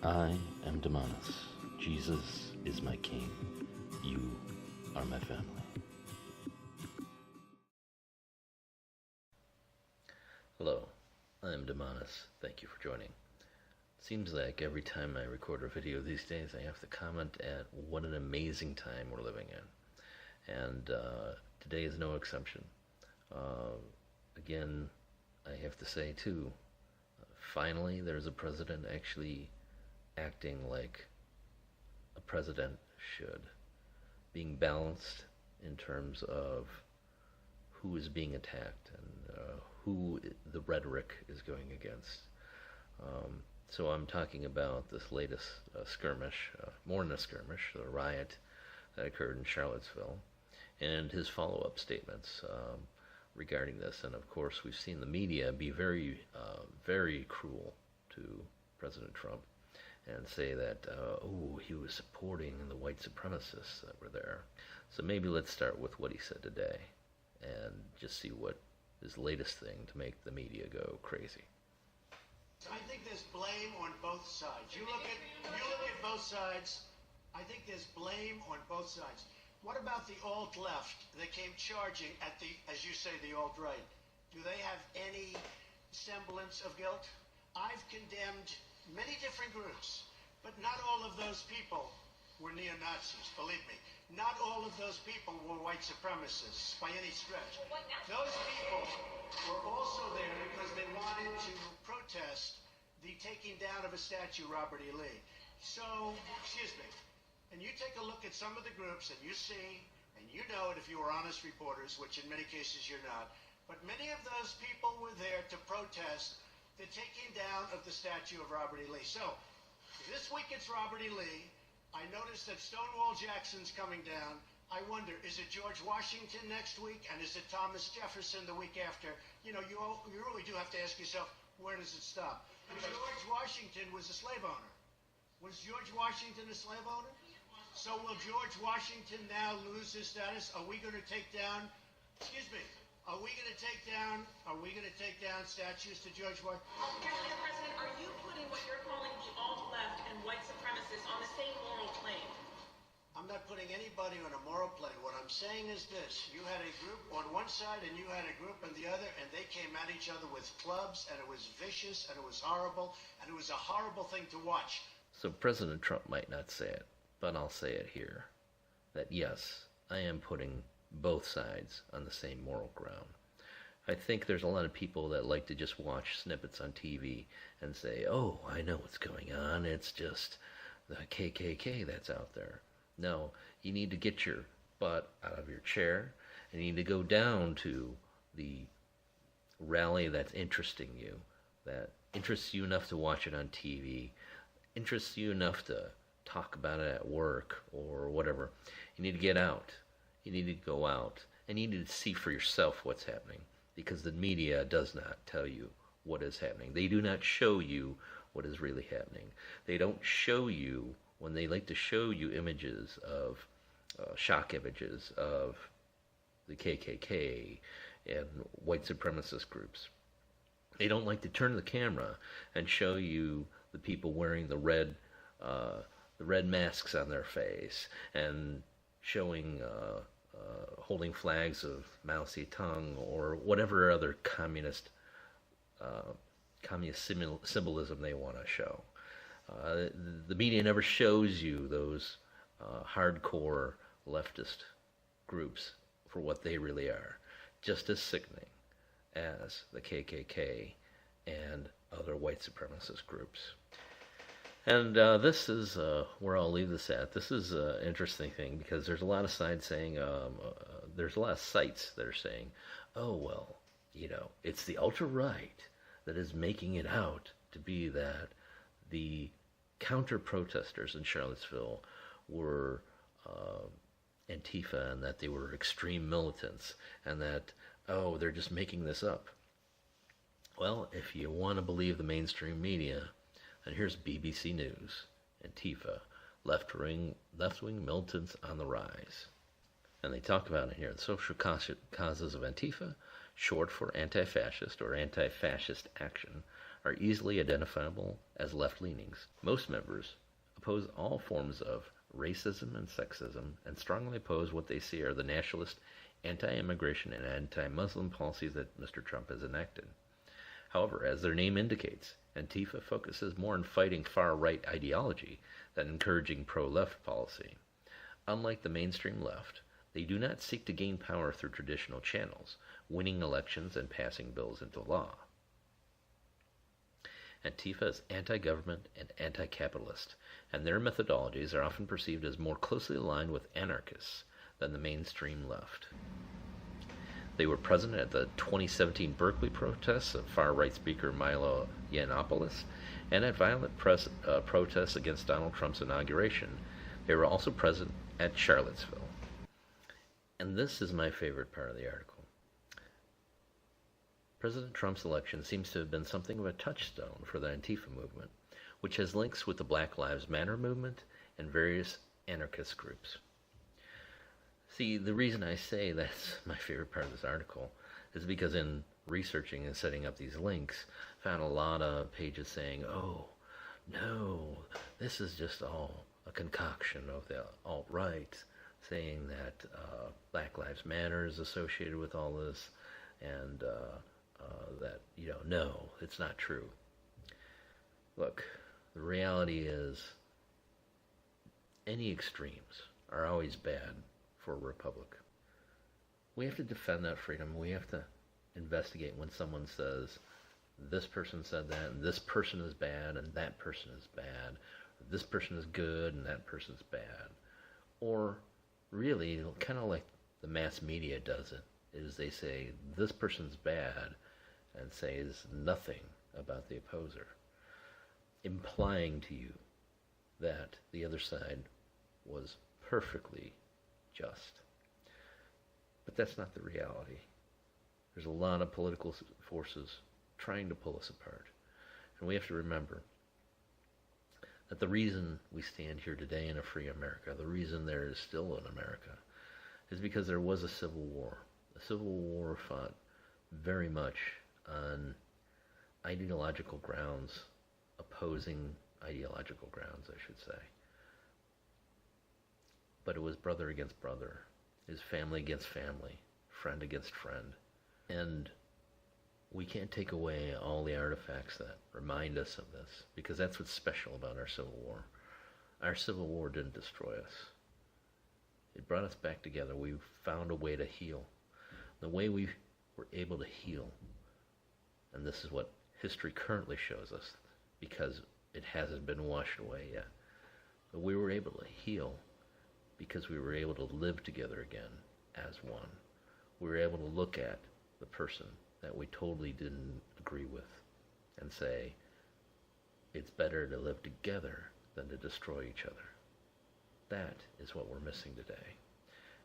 I am Damonous. Jesus is my king. You are my family. Hello, I am Damonous. Thank you for joining. Seems like every time I record a video these days, I have to comment at what an amazing time we're living in. And today is no exception. Again, I have to say too, finally there's a president actually acting like a president should, being balanced in terms of who is being attacked and who the rhetoric is going against. So I'm talking about this latest skirmish, more than a skirmish, the riot that occurred in Charlottesville, and his follow-up statements regarding this. And of course, we've seen the media be very, very cruel to President Trump and say that, he was supporting the white supremacists that were there. So maybe let's start with what he said today and just see what his latest thing to make the media go crazy. I think there's blame on both sides. You look at both sides, I think there's blame on both sides. What about the alt-left that came charging at the, as you say, the alt-right? Do they have any semblance of guilt? I've condemned many different groups, but not all of those people were neo-Nazis, believe me. Not all of those people were white supremacists by any stretch. Those people were also there because they wanted to protest the taking down of a statue, Robert E. Lee. So, excuse me, and you take a look at some of the groups and you see, and you know it if you were honest reporters, which in many cases you're not, but many of those people were there to protest the taking down of the statue of Robert E. Lee. So, this week it's Robert E. Lee. I noticed that Stonewall Jackson's coming down. I wonder, is it George Washington next week? And is it Thomas Jefferson the week after? You know, you really do have to ask yourself, where does it stop? George Washington was a slave owner. Was George Washington a slave owner? So will George Washington now lose his status? Are we going to take down, excuse me, are we going to take down statues to George Washington? Mr. President, are you putting what you're calling the alt-left and white supremacists on the same moral plane? I'm not putting anybody on a moral plane. What I'm saying is this. You had a group on one side and you had a group on the other, and they came at each other with clubs, and it was vicious, and it was horrible, and it was a horrible thing to watch. So President Trump might not say it, but I'll say it here, that yes, I am putting both sides on the same moral ground. I think there's a lot of people that like to just watch snippets on TV and say, oh, I know what's going on, it's just the KKK that's out there. No, you need to get your butt out of your chair, and you need to go down to the rally that's interesting you, that interests you enough to watch it on TV, interests you enough to talk about it at work or whatever. You need to get out. You need to go out, and you need to see for yourself what's happening, because the media does not tell you what is happening. They do not show you what is really happening. They don't show you, when they like to show you images of, shock images of the KKK and white supremacist groups. They don't like to turn the camera and show you the people wearing the red masks on their face and showing holding flags of Mao Zedong or whatever other communist symbolism they want to show. The media never shows you those hardcore leftist groups for what they really are, just as sickening as the KKK and other white supremacist groups. And this is where I'll leave this at. This is an interesting thing, because there's a lot of sides saying, there's a lot of sites that are saying, oh, well, you know, it's the ultra-right that is making it out to be that the counter-protesters in Charlottesville were Antifa, and that they were extreme militants, and that, oh, they're just making this up. Well, if you want to believe the mainstream media, and here's BBC News, Antifa, left-wing militants on the rise. And they talk about it here, the social causes of Antifa, short for anti-fascist or anti-fascist action, are easily identifiable as left-leanings. Most members oppose all forms of racism and sexism and strongly oppose what they see are the nationalist, anti-immigration, and anti-Muslim policies that Mr. Trump has enacted. However, as their name indicates, Antifa focuses more on fighting far-right ideology than encouraging pro-left policy. Unlike the mainstream left, they do not seek to gain power through traditional channels, winning elections and passing bills into law. Antifa is anti-government and anti-capitalist, and their methodologies are often perceived as more closely aligned with anarchists than the mainstream left. They were present at the 2017 Berkeley protests of far-right speaker Milo Yiannopoulos and at violent protests against Donald Trump's inauguration. They were also present at Charlottesville. And this is my favorite part of the article. President Trump's election seems to have been something of a touchstone for the Antifa movement, which has links with the Black Lives Matter movement and various anarchist groups. See, the reason I say that's my favorite part of this article is because in researching and setting up these links, I found a lot of pages saying, oh, no, this is just all a concoction of the alt-right, saying that Black Lives Matter is associated with all this, and that, no, it's not true. Look, the reality is any extremes are always bad for a republic. We have to defend that freedom. We have to investigate when someone says, this person said that, and this person is bad, and that person is bad, or this person is good, and that person is bad. Or really, kind of like the mass media does it, is they say, this person's bad, and says nothing about the opposer, implying to you that the other side was perfectly just. But that's not the reality. There's a lot of political forces trying to pull us apart. And we have to remember that the reason we stand here today in a free America, the reason there is still an America, is because there was a civil war. The Civil War fought very much on ideological grounds, opposing ideological grounds, I should say. But it was brother against brother. It was family against family, friend against friend. And we can't take away all the artifacts that remind us of this, because that's what's special about our Civil War. Our Civil War didn't destroy us. It brought us back together. We found a way to heal. The way we were able to heal, and this is what history currently shows us, because it hasn't been washed away yet, but we were able to heal because we were able to live together again as one. We were able to look at the person that we totally didn't agree with and say, it's better to live together than to destroy each other. That is what we're missing today.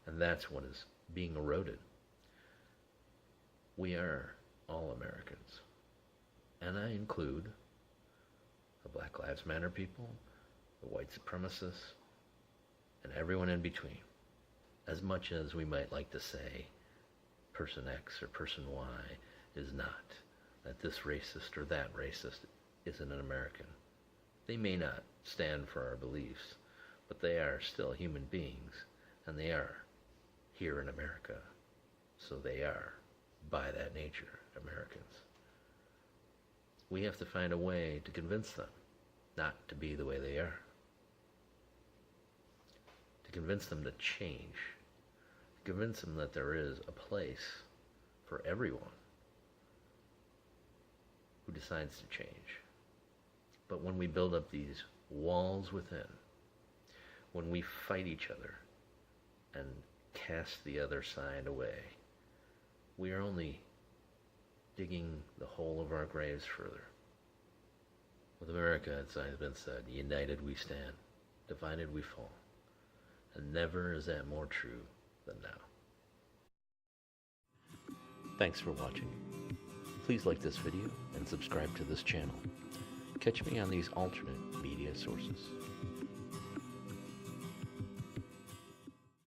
And that's what is being eroded. We are all Americans. And I include the Black Lives Matter people, the white supremacists, and everyone in between. As much as we might like to say person X or person Y is not, that this racist or that racist isn't an American. They may not stand for our beliefs, but they are still human beings, and they are here in America. So they are, by that nature, Americans. We have to find a way to convince them not to be the way they are. To convince them to change. To convince them that there is a place for everyone who decides to change. But when we build up these walls within, when we fight each other and cast the other side away, we are only digging the hole of our graves further. With America, as has been said, united we stand, divided we fall. And never is that more true than now. Thanks for watching. Please like this video and subscribe to this channel. Catch me on these alternate media sources.